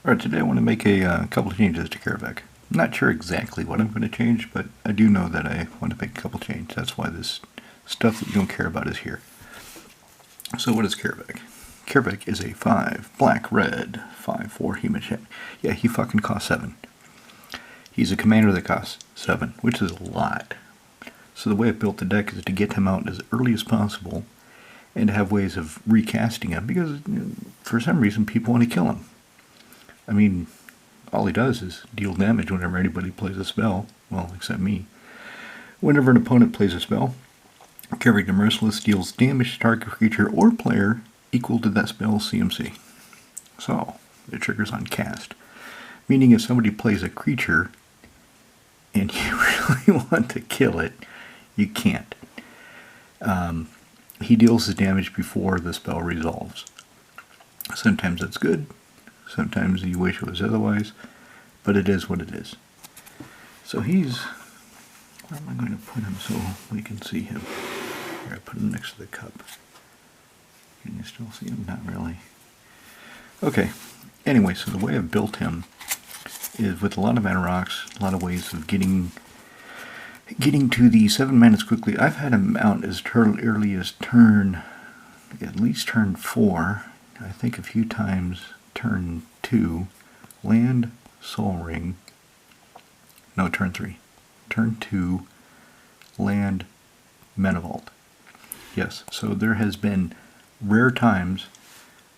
Alright, today I want to make a couple of changes to Kaervek. I'm not sure exactly what I'm going to change, but I do know that I want to make a couple changes. That's why this stuff that you don't care about is here. So what is Kaervek? Kaervek is a 5 black red 5/4 human check. Yeah, he fucking costs 7. He's a commander that costs 7, which is a lot. So the way I built the deck is to get him out as early as possible and to have ways of recasting him because for some reason people want to kill him. I mean, all he does is deal damage whenever anybody plays a spell. Well, except me. Whenever an opponent plays a spell, Kaervek the Merciless deals damage to target creature or player equal to that spell's CMC. So, it triggers on cast. Meaning if somebody plays a creature and you really want to kill it, you can't. He deals the damage before the spell resolves. Sometimes that's good. Sometimes you wish it was otherwise, but it is what it is. So he's... Where am I going to put him so we can see him? Here, I put him next to the cup. Can you still see him? Not really. Okay. Anyway, so the way I've built him is with a lot of mana rocks, a lot of ways of getting to the 7 manas quickly. I've had him out as early as at least turn 4. I think a few times turn 2, land, soul ring, no, turn 3, turn 2, land, mana vault. Yes, so there has been rare times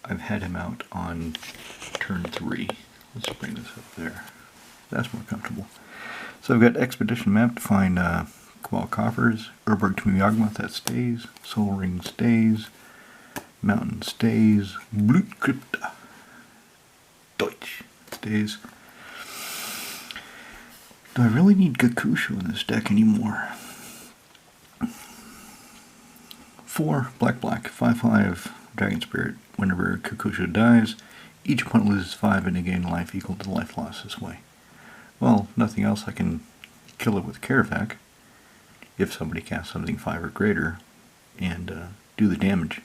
I've had him out on turn 3. Let's bring this up there. That's more comfortable. So I've got Expedition Map to find Cabal Coffers, Urborg to Yawgmoth, that stays, Soul Ring stays, Mountain stays, Blutkrypta Deutsch stays. Do I really need Gakushu in this deck anymore? 4 black 5/5 Dragon Spirit. Whenever Gakushu dies, each opponent loses 5 and they gain life equal to the life loss this way. Well, nothing else, I can kill it with Kaervek if somebody casts something 5 or greater and do the damage.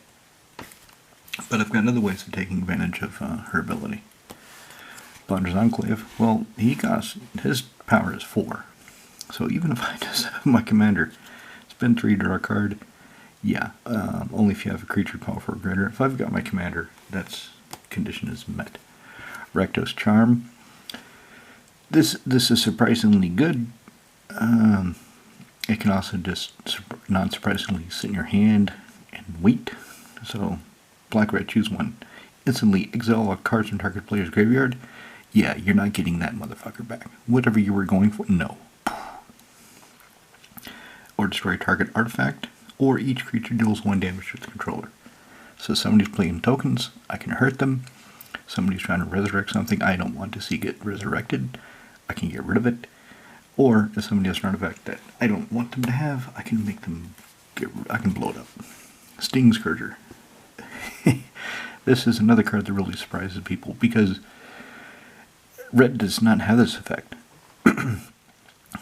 But I've got other ways of taking advantage of her ability. Blunder's Enclave, well, his power is 4. So even if I just have my commander spend 3, draw a card, yeah, only if you have a creature power 4 or greater. If I've got my commander, that's condition is met. Rakdos Charm. This is surprisingly good. It can also just non-surprisingly sit in your hand and wait. So, black-red, choose one. Instantly exile all cards from target player's graveyard. Yeah, you're not getting that motherfucker back. Whatever you were going for, no. Or destroy target artifact, or each creature deals 1 damage to the controller. So somebody's playing tokens, I can hurt them. Somebody's trying to resurrect something I don't want to see get resurrected, I can get rid of it. Or if somebody has an artifact that I don't want them to have, I can make them I can blow it up. Sting Scourger. This is another card that really surprises people because red does not have this effect.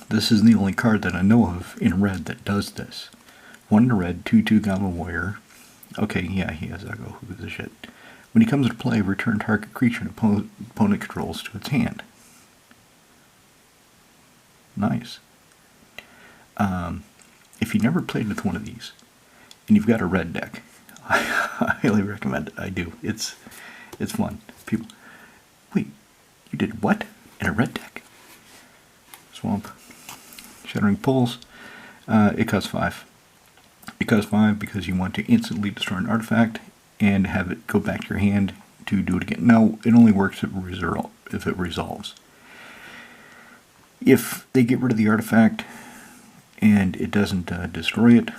This is the only card that I know of in red that does this. 1 to red, 2/2 Goblin Warrior. Okay, yeah, he has Echo. Who gives a shit? When he comes into play, return target creature and opponent controls to its hand. Nice. If you never played with one of these, and you've got a red deck, I highly recommend it. I do. It's fun. People, wait, you did what? In a red deck? Swamp. Shattering Pulse. It costs 5. It costs 5 because you want to instantly destroy an artifact and have it go back to your hand to do it again. No, it only works if it resolves. If they get rid of the artifact and it doesn't destroy it,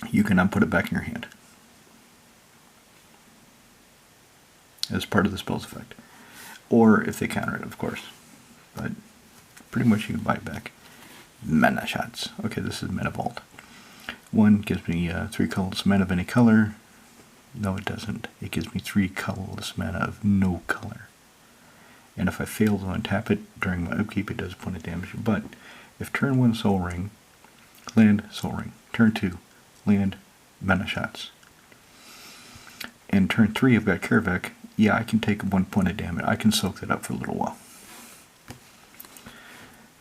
you cannot put it back in your hand as part of the spell's effect. Or if they counter it, of course. But pretty much you can buy it back. Mana shots. Okay, this is Mana Vault. 1 gives me 3 colorless mana of any color. No, it doesn't. It gives me 3 colorless mana of no color. And if I fail to untap it during my upkeep, it does point of damage. But if turn 1 Soul Ring, land, Soul Ring. Turn 2, land, Mana Shots. And turn 3, I've got Kaervek. yeah, I can take 1 point of damage. I can soak that up for a little while.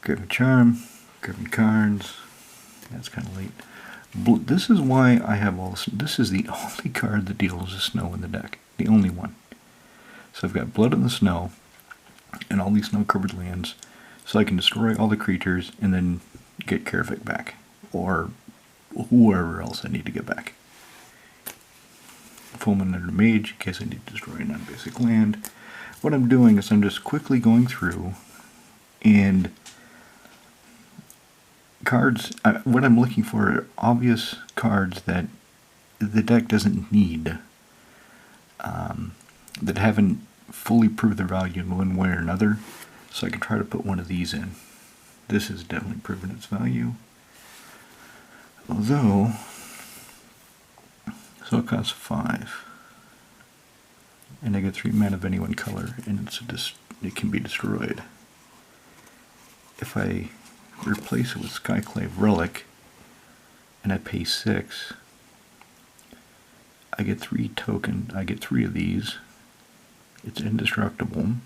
Grab a charm, grab cards. That's kind of late. This is why I have all this. This is the only card that deals with snow in the deck. The only one. So I've got Blood in the Snow and all these snow-covered lands, so I can destroy all the creatures and then get Kaervek back, or whoever else I need to get back. Fulminator Mage, in case I need to destroy a non-basic land. What I'm doing is I'm just quickly going through and cards. What I'm looking for are obvious cards that the deck doesn't need, that haven't fully proved their value in one way or another, so I can try to put one of these in. This has definitely proven its value. Although, so it costs 5. And I get 3 mana of any one color, and it can be destroyed. If I replace it with Skyclave Relic, and I pay 6, I get 3 token. I get 3 of these. It's indestructible,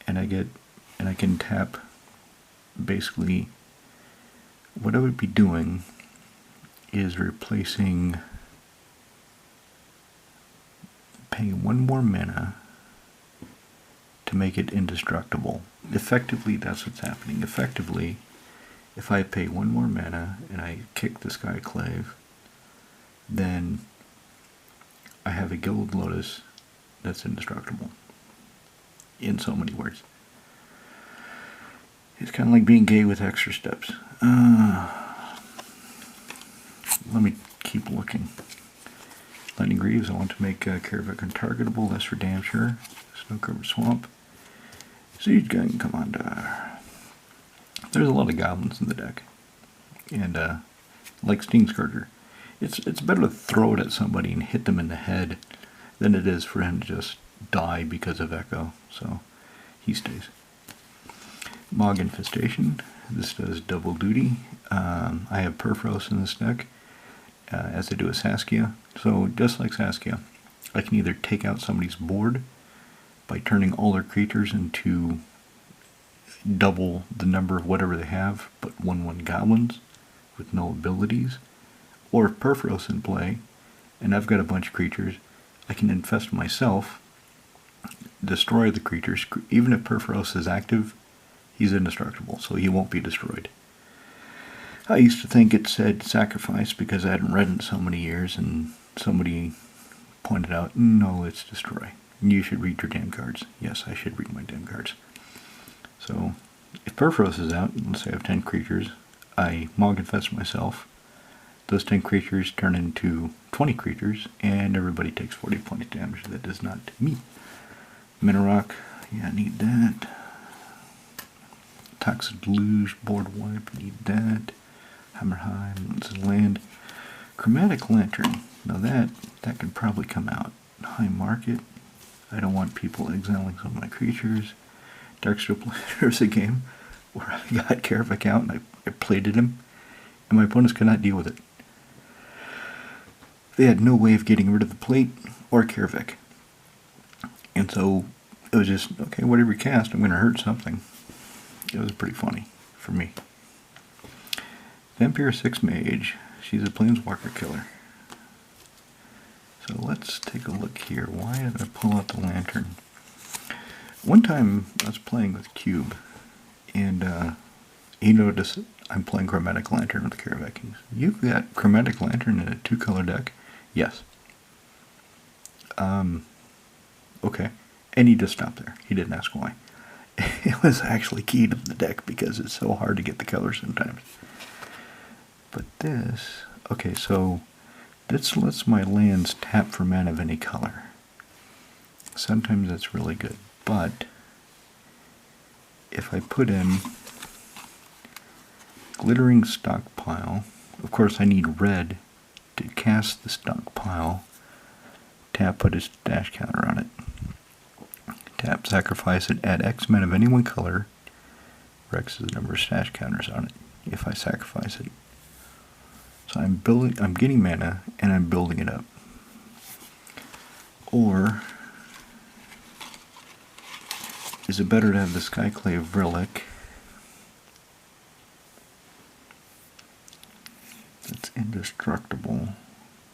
and I can tap. Basically, what I would be doing is replacing, paying 1 more mana to make it indestructible. Effectively, that's what's happening. Effectively, if I pay 1 more mana and I kick the Skyclave, then I have a Gilded Lotus that's indestructible. In so many words. It's kind of like being gay with extra steps. Let me keep looking. Lightning Greaves, I want to make Kaervek untargetable, that's for damn sure. Snow-covered Swamp. Siege Gun Commander. There's a lot of goblins in the deck. And, like Sting Scourger, it's better to throw it at somebody and hit them in the head than it is for him to just die because of Echo. So, he stays. Mog Infestation. This does double duty. I have Perforos in this deck, as I do with Saskia. So, just like Saskia, I can either take out somebody's board by turning all their creatures into double the number of whatever they have, but 1/1 goblins with no abilities. Or if Perforos in play, and I've got a bunch of creatures, I can infest myself, destroy the creatures. Even if Perforos is active, he's indestructible, so he won't be destroyed. I used to think it said sacrifice because I hadn't read it in so many years, and somebody pointed out, no, it's destroy. You should read your damn cards. Yes, I should read my damn cards. So, if Perforos is out, let's say I have 10 creatures, I Mog Infest myself. Those 10 creatures turn into 20 creatures, and everybody takes 40 points of damage. That does not me. Minerock, yeah, I need that. Toxic Deluge, Board Wipe, need that. Hammerheim, this is land. Chromatic Lantern, now that could probably come out. High Market, I don't want people exiling some of my creatures. Darkstrip, there's a game where I got Kaervek out and I plated him, and my opponents could not deal with it. They had no way of getting rid of the plate or Kaervek. And so it was just, okay, whatever you cast, I'm going to hurt something. It was pretty funny for me. Vampire 6 Mage, she's a Planeswalker killer. So let's take a look here. Why did I pull out the lantern? One time I was playing with Cube, and he noticed I'm playing Chromatic Lantern with Kaervek. You've got Chromatic Lantern in a 2-color deck? Yes. Okay. And he just stopped there. He didn't ask why. It was actually key to the deck because it's so hard to get the colors sometimes. But this, okay, so this lets my lands tap for mana of any color. Sometimes that's really good, but if I put in Glittering Stockpile, of course I need red to cast the stockpile. Tap, put a dash counter on it. Tap, sacrifice it, add X mana of any one color. X is the number of stash counters on it if I sacrifice it. So I'm getting mana and I'm building it up. Or Is it better to have the Skyclave Relic? That's indestructible.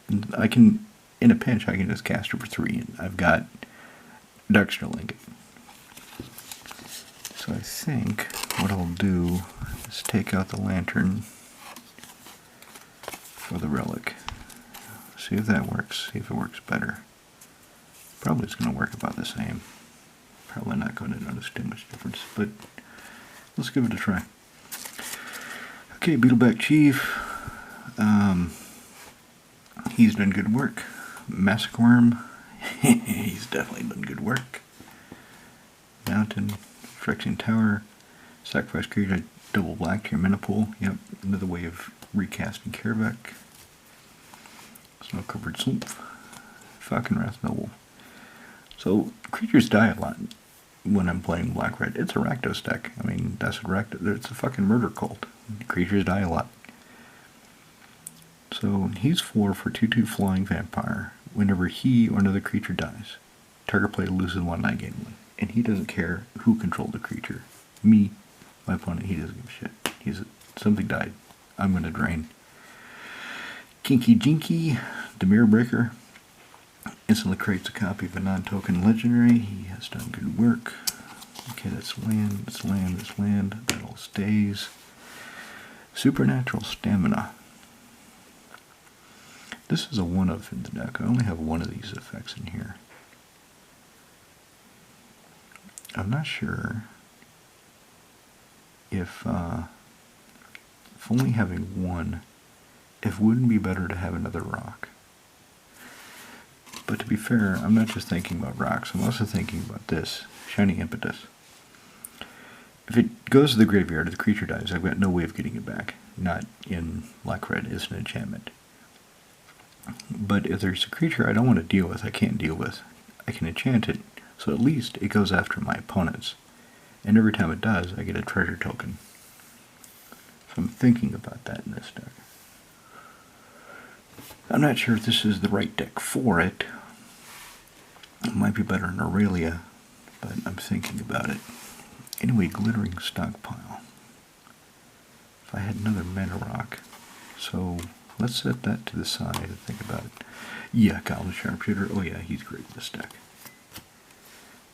And I can, in a pinch, I can just cast it for 3, and I've got Dectuning. So I think what I'll do is take out the lantern for the relic. See if that works, see if it works better. Probably it's going to work about the same. Probably not going to notice too much difference, but let's give it a try. Okay, Beetleback Chief. He's done good work. Massacworm. He's definitely done good work. Mountain. Phyrexian Tower. Sacrifice creature, double black to your mana pool. Yep, another way of recasting Kaervek. Snow Covered Swamp. Falconwrath Noble. So, creatures die a lot when I'm playing black-red. It's a Rakdos deck. I mean, that's a Rakdos. It's a fucking murder cult. Creatures die a lot. So, he's 4 for 2/2 Flying Vampire. Whenever he or another creature dies, target player loses 1 and I gain 1. And he doesn't care who controlled the creature. Me, my opponent, he doesn't give a shit. Something died. I'm going to drain. Kinky Jinky, the Mirror Breaker. Instantly creates a copy of a non-token legendary. He has done good work. Okay, that's land, that's land, that's land. That all stays. Supernatural Stamina. This is a one-of in the deck. I only have one of these effects in here. I'm not sure if only having one, if it wouldn't be better to have another rock. But to be fair, I'm not just thinking about rocks, I'm also thinking about this, Shiny Impetus. If it goes to the graveyard, if the creature dies, I've got no way of getting it back. Not in black-red, it's an enchantment. But if there's a creature I don't want to deal with, I can't deal with, I can enchant it, so at least it goes after my opponents. And every time it does, I get a treasure token. So I'm thinking about that in this deck. I'm not sure if this is the right deck for it. It might be better in Aurelia, but I'm thinking about it. Anyway, Glittering Stockpile. If I had another mana rock. So let's set that to the side and think about it. Yeah, Goblin Sharpshooter. Oh yeah, he's great in this deck.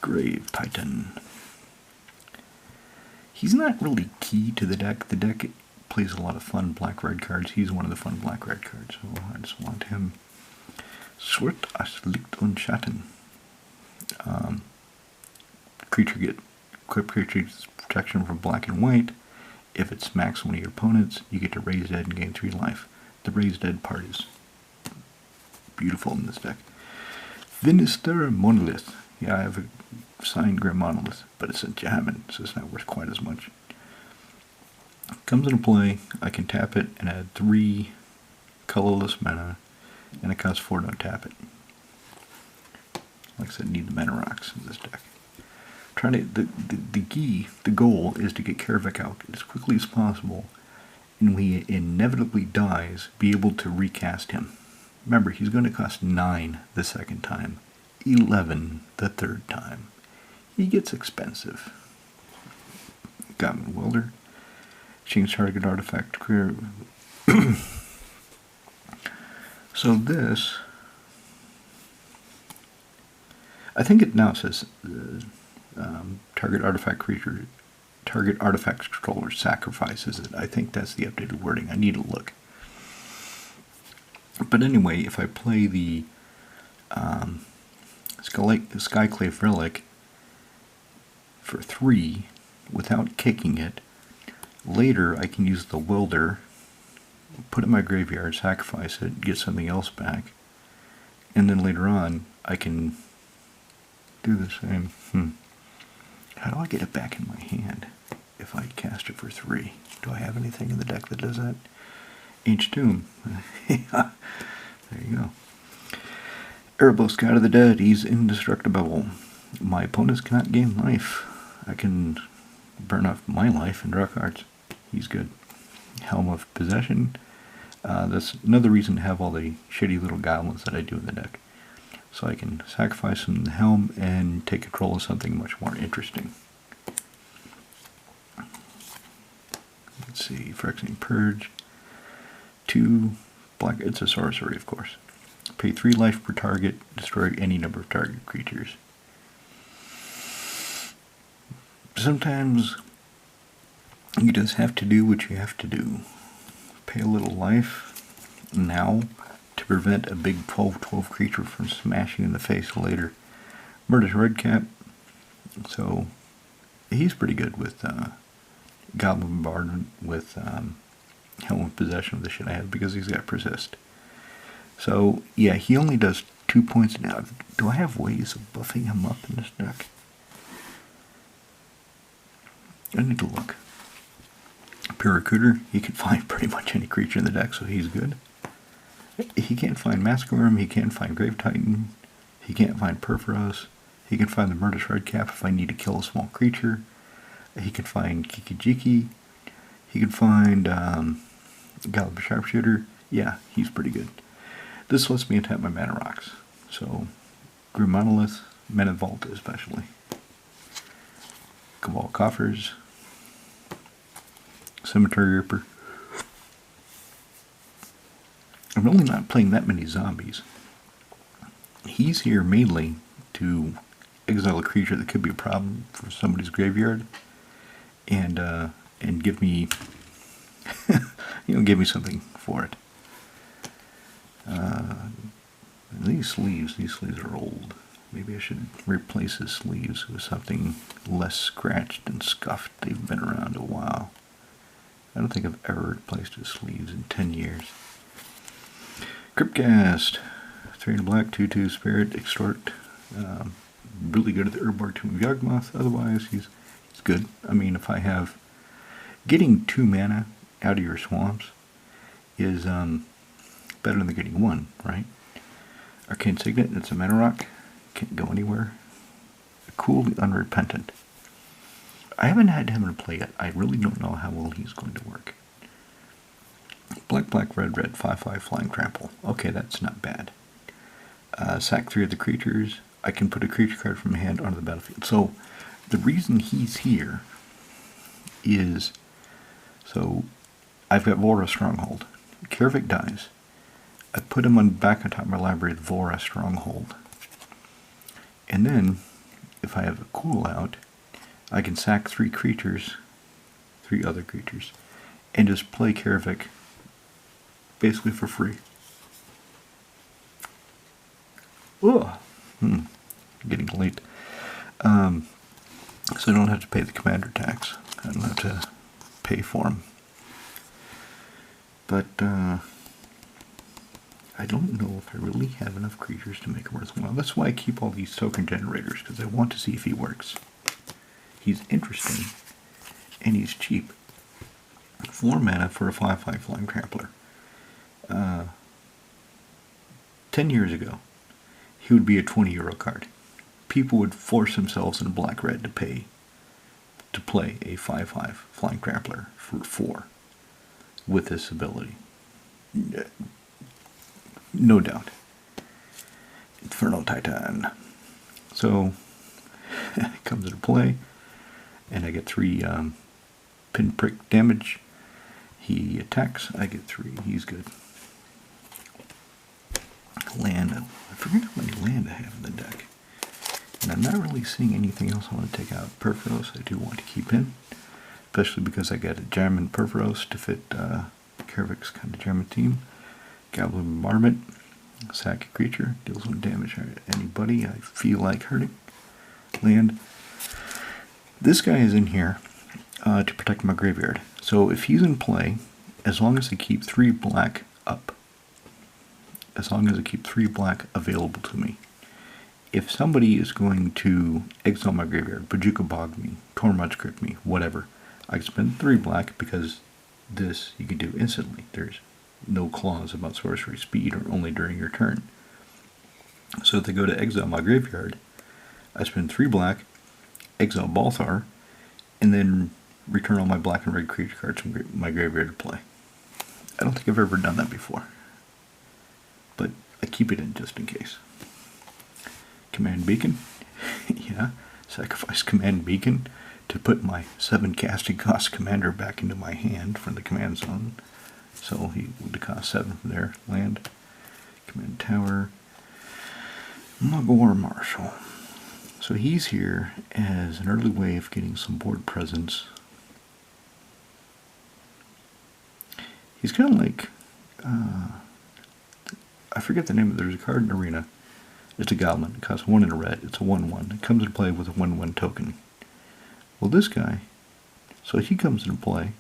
Grave Titan. He's not really key to the deck. The deck plays a lot of fun black-red cards. He's one of the fun black-red cards, so I just want him. Swert as Licht und Schatten. Creature get equip creature's protection from black and white. If it smacks one of your opponents, you get to raise dead and gain 3 life. The raise dead part is beautiful in this deck. Vinister Monolith. Yeah, I have a signed Grim Monolith, but it's a Jamin, so it's not worth quite as much. Comes into play, I can tap it and add 3 colorless mana, and it costs 4 to tap it. Like I said, need the mana rocks in this deck. Trying to the goal is to get Kaervek out as quickly as possible, and when he inevitably dies, be able to recast him. Remember, he's going to cost 9 the second time, 11 the third time. He gets expensive. Goblin Welder. Change target artifact clear. So this, I think it now says target artifact creature, target artifact controller sacrifices it. I think that's the updated wording. I need to look. But anyway, if I play the Skyclave Relic for 3 without kicking it, later I can use the Welder, put it in my graveyard, sacrifice it, get something else back, and then later on I can do the same. How do I get it back in my hand if I cast it for 3? Do I have anything in the deck that does that? Ancient Tomb. Yeah, there you go. Erebos, God of the Dead, he's indestructible. My opponents cannot gain life. I can burn off my life and draw cards. He's good. Helm of Possession. That's another reason to have all the shitty little goblins that I do in the deck. So I can sacrifice them in the helm and take control of something much more interesting. see, Phyrexian Purge. 2 black, it's a sorcery, of course. Pay 3 life per target, destroy any number of target creatures. Sometimes you just have to do what you have to do. Pay a little life now to prevent a big 12/12 creature from smashing in the face later. Murder's Redcap, so he's pretty good with Goblin Bombardment, with Helm of Possession of the shit I have, because he's got Persist. So yeah, he only does 2 points now. Do I have ways of buffing him up in this deck? I need to look. Paracuter, he can find pretty much any creature in the deck, so he's good. He can't find Masquerade, he can't find Grave Titan, he can't find Perforos, he can find the Murderous Redcap if I need to kill a small creature, he can find Kikijiki, he can find Goblin Sharpshooter. Yeah, he's pretty good. This lets me untap my Mana Rocks, so Grim Monolith, Mana Vault especially. Cabal Coffers, Cemetery Ripper. I'm really not playing that many zombies. He's here mainly to exile a creature that could be a problem for somebody's graveyard, and give me, give me something for it. These sleeves are old. Maybe I should replace his sleeves with something less scratched and scuffed. They've been around a while. I don't think I've ever replaced his sleeves in 10 years. Cryptcast. 3 in black, 2/2 spirit, extort. Really good at the Urborg Tomb of Yawgmoth. Otherwise, he's good. I mean, if I have... Getting 2 mana out of your swamps is better than getting 1, right? Arcane Signet, it's a Mana Rock. Can't go anywhere. Cool, the Unrepentant. I haven't had him in play yet. I really don't know how well he's going to work. Black, black, red, red, 5/5 flying trample. Okay, that's not bad. Sack 3 of the creatures. I can put a creature card from hand onto the battlefield. So, the reason he's here is... So, I've got Vora Stronghold. Kaervek dies. I put him back on top of my library at Vora Stronghold. And then, if I have a cool out, I can sack 3 creatures, 3 other creatures, and just play Kaervek basically for free. Ugh. Getting late. So I don't have to pay the commander tax. I don't have to pay for them. But, I don't know if I really have enough creatures to make it worthwhile. That's why I keep all these token generators, because I want to see if he works. He's interesting, and he's cheap. 4 mana for a 5/5 flying trampler. 10 years ago, he would be a €20 card. People would force themselves in black-red to play a 5/5 flying trampler for 4 with this ability. No doubt. Infernal Titan. So, it comes into play, and I get 3 pinprick damage. He attacks, I get 3. He's good. Land. I forget how many land I have in the deck. And I'm not really seeing anything else I want to take out. Perforos I do want to keep in, especially because I got a German Perforos to fit Kaervek's kind of German team. Goblin Bombardment, sack a creature, deals 1 damage to anybody I feel like hurting. Land. This guy is in here to protect my graveyard. So if he's in play, as long as I keep 3 black up, as long as I keep 3 black available to me, if somebody is going to exile my graveyard, Bojuka Bog me, Tormod Script me, whatever, I can spend 3 black, because this you can do instantly. There's no clause about sorcery speed or only during your turn. So if they go to exile my graveyard, I spend 3 black, exile Balthar, and then return all my black and red creature cards from my graveyard to play. I don't think I've ever done that before, but I keep it in just in case. Command Beacon. Yeah, sacrifice Command Beacon to put my 7 casting cost commander back into my hand from the command zone. So he would cost 7 from there. Land, command tower, Magor Marshal. So he's here as an early way of getting some board presence. He's kind of like, I forget the name of it. There's a card in Arena. It's a goblin. It costs 1 in a red. It's a 1/1. It comes into play with a 1/1 token. Well, this guy, so he comes into play,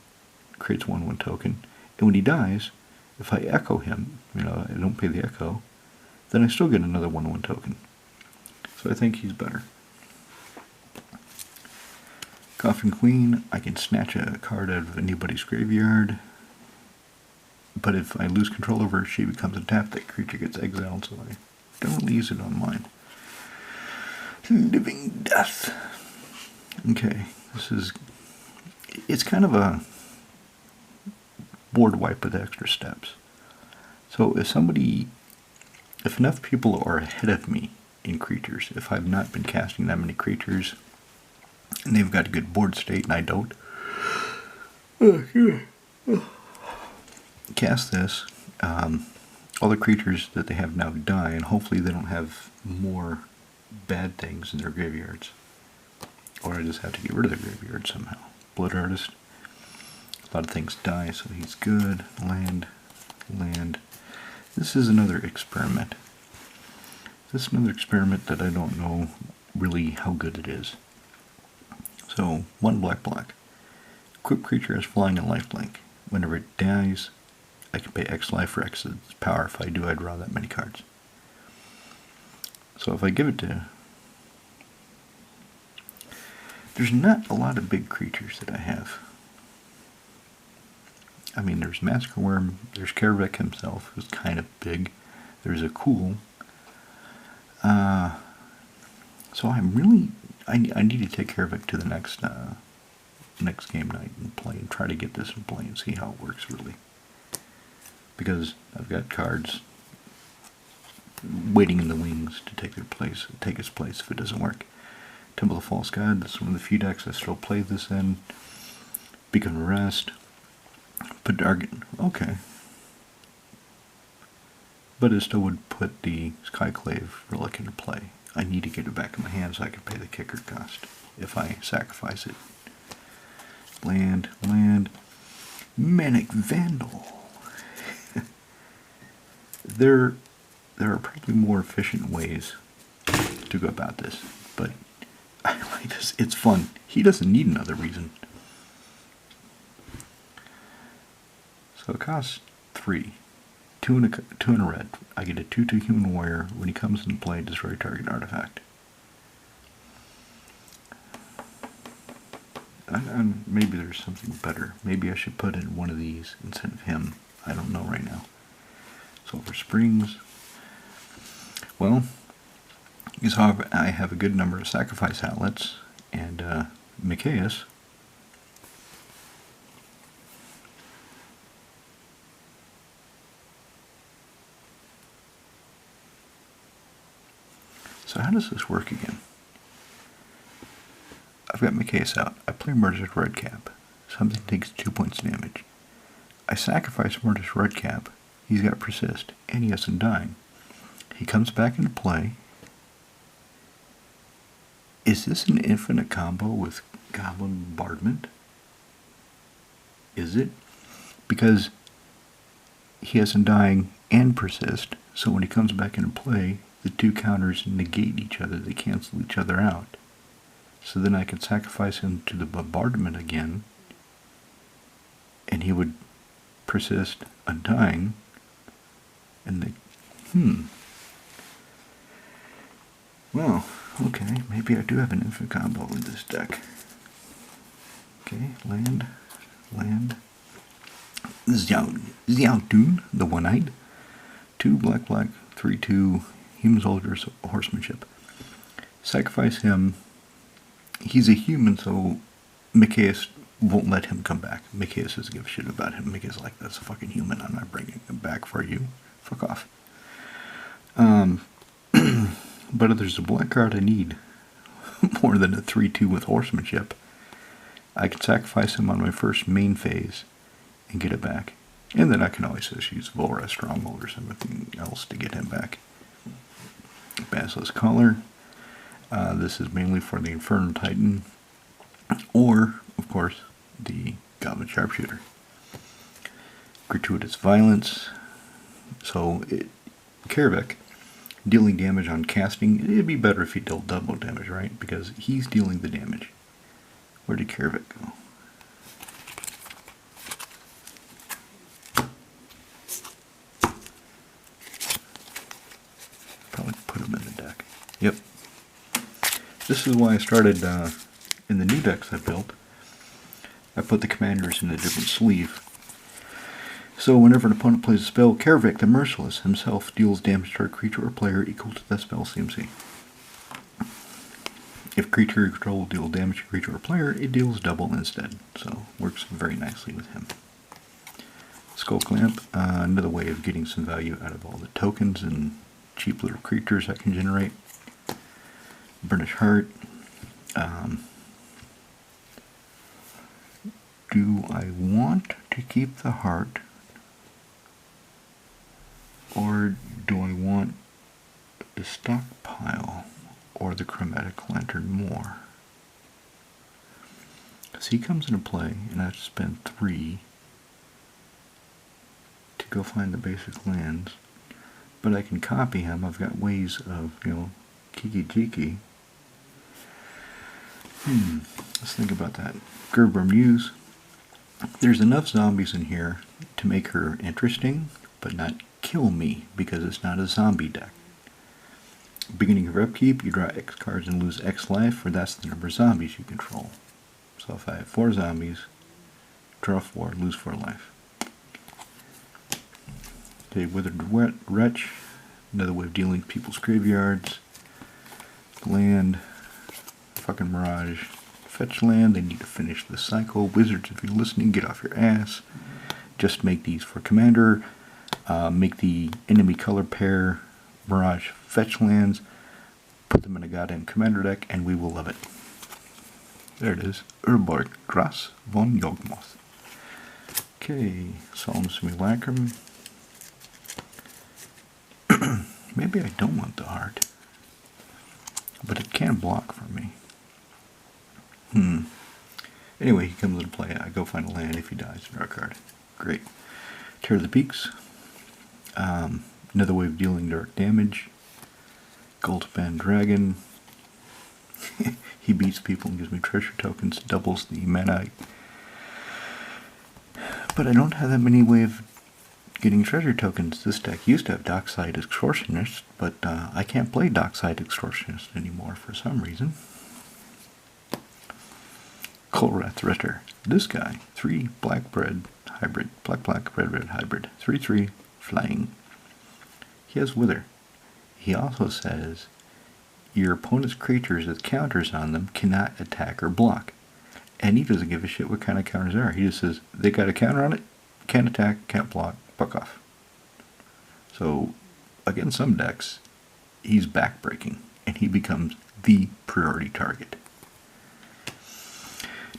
creates 1/1 token, and when he dies, if I echo him, I don't pay the echo, then I still get another 1/1 token. So I think he's better. Coffin Queen, I can snatch a card out of anybody's graveyard, but if I lose control over her, she becomes untapped. That creature gets exiled, so I don't really use it on mine. Living Death. Okay, it's kind of a board wipe with extra steps. So if enough people are ahead of me in creatures, if I've not been casting that many creatures, and they've got a good board state and I don't, cast this, all the creatures that they have now die, and hopefully they don't have more bad things in their graveyards. Or I just have to get rid of their graveyard somehow. Blood Artist. A lot of things die, so he's good. Land. This is another experiment. This is another experiment that I don't know really how good it is. So, 1 black. Equipped creature has flying and lifelink. Whenever it dies, I can pay X life for X its power. If I do, I draw that many cards. So if I give it to... There's not a lot of big creatures that I have. I mean, there's Massacre Worm, there's Kaervek himself, who's kind of big. There's a Cool. So I'm really... I need to take Kaervek to the next game night and play and try to get this in play and see how it works really. Because I've got cards waiting in the wings to take its place if it doesn't work. Temple of False God, this is one of the few decks I still play this in. Beacon of Rest. Pedargan, okay. But it still would put the Skyclave Relic into play. I need to get it back in my hand so I can pay the kicker cost if I sacrifice it. Land. Manic Vandal. There are probably more efficient ways to go about this, but I like this. It's fun. He doesn't need another reason. So it costs 3. 2 and a red. I get a 2/2 human warrior. When he comes into play, destroy target artifact. And maybe there's something better. Maybe I should put in one of these instead of him. I don't know right now. Sulfur Springs. Well, because I have a good number of sacrifice outlets, and Micaeus. So how does this work again? I've got Micaeus out. I play Murderous Redcap. Something takes 2 points damage. I sacrifice Murderous Redcap. He's got Persist, and he has Undying. He comes back into play. Is this an infinite combo with Goblin Bombardment? Is it? Because he has Undying and Persist, so when he comes back into play, the 2 counters negate each other. They cancel each other out. So then I can sacrifice him to the Bombardment again, and he would Persist, Undying, and they... Well, okay, maybe I do have an infinite combo in this deck. Okay, land. Xiaodun, the one-eyed. 2 black, 3/2, human soldiers, horsemanship. Sacrifice him. He's a human, so Micaeus won't let him come back. Micaeus doesn't give a shit about him. Micaeus is like, that's a fucking human. I'm not bringing him back for you. Fuck off. But if there's a black card I need more than a 3/2 with horsemanship, I can sacrifice him on my first main phase and get it back. And then I can always just use Volra's Stronghold or something else to get him back. Basilisk Collar. This is mainly for the Infernal Titan, or, of course, the Goblin Sharpshooter. Gratuitous Violence. So, Kaervek, dealing damage on casting, it'd be better if he dealt double damage, right? Because he's dealing the damage. Where did Kaervek go? Probably put him in the deck. Yep. This is why I started in the new decks I built. I put the commanders in a different sleeve. So whenever an opponent plays a spell, Kaervek the Merciless himself deals damage to a creature or player equal to that spell's CMC. If creature you control deals damage to a creature or player, it deals double instead. So works very nicely with him. Skull Clamp, another way of getting some value out of all the tokens and cheap little creatures I can generate. Burnish Heart. Do I want to keep the heart, or do I want the stockpile or the chromatic lantern more? Because he comes into play and I have to spend 3 to go find the basic lands, but I can copy him. I've got ways of, kiki jiki. Let's think about that. Gerber Muse. There's enough zombies in here to make her interesting, but not kill me, because it's not a zombie deck. Beginning of upkeep, you draw X cards and lose X life, for that's the number of zombies you control. So if I have 4 zombies, draw 4, lose 4 life. Okay, Withered Wretch, another way of dealing with people's graveyards. Land, fucking Mirage. Fetch land, they need to finish the cycle. Wizards, if you're listening, get off your ass. Just make these for commander. Make the enemy color pair Mirage fetch lands. Put them in a goddamn commander deck, and we will love it. There it is. Urborg Gras von Yawgmoth. Okay, Solemn Simulacrum. Maybe I don't want the heart, but it can block for me. Anyway, he comes into play. I go find a land. If he dies, draw a card. Great. Tear the Peaks. Another way of dealing direct damage. Goldband Dragon. He beats people and gives me treasure tokens. Doubles the mana. But I don't have that many way of getting treasure tokens. This deck used to have Dockside Extortionist, but I can't play Dockside Extortionist anymore for some reason. Kolrath Ritter. This guy, 3 black-red hybrid. Black, red hybrid. 3/3 flying. He has Wither. He also says your opponent's creatures with counters on them cannot attack or block. And he doesn't give a shit what kind of counters there are. He just says, they got a counter on it, can't attack, can't block, fuck off. So, against some decks, he's backbreaking, and he becomes the priority target.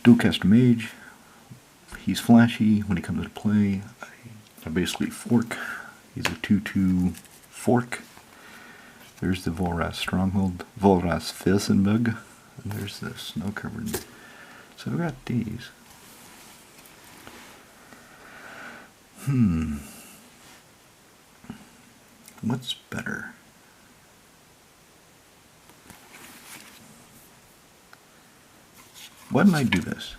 Dualcaster Mage, he's flashy. When he comes into play, I basically fork. He's a 2/2 fork. There's the Volra's Stronghold, Volra's Felsenbug, and there's the snow-covered. So I've got these. What's better? Why don't I do this?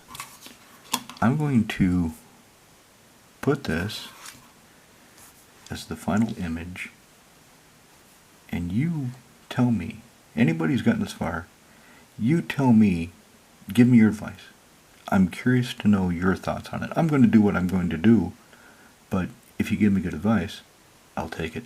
I'm going to put this as the final image, and you tell me, anybody who's gotten this far, you tell me, give me your advice. I'm curious to know your thoughts on it. I'm going to do what I'm going to do, but if you give me good advice, I'll take it.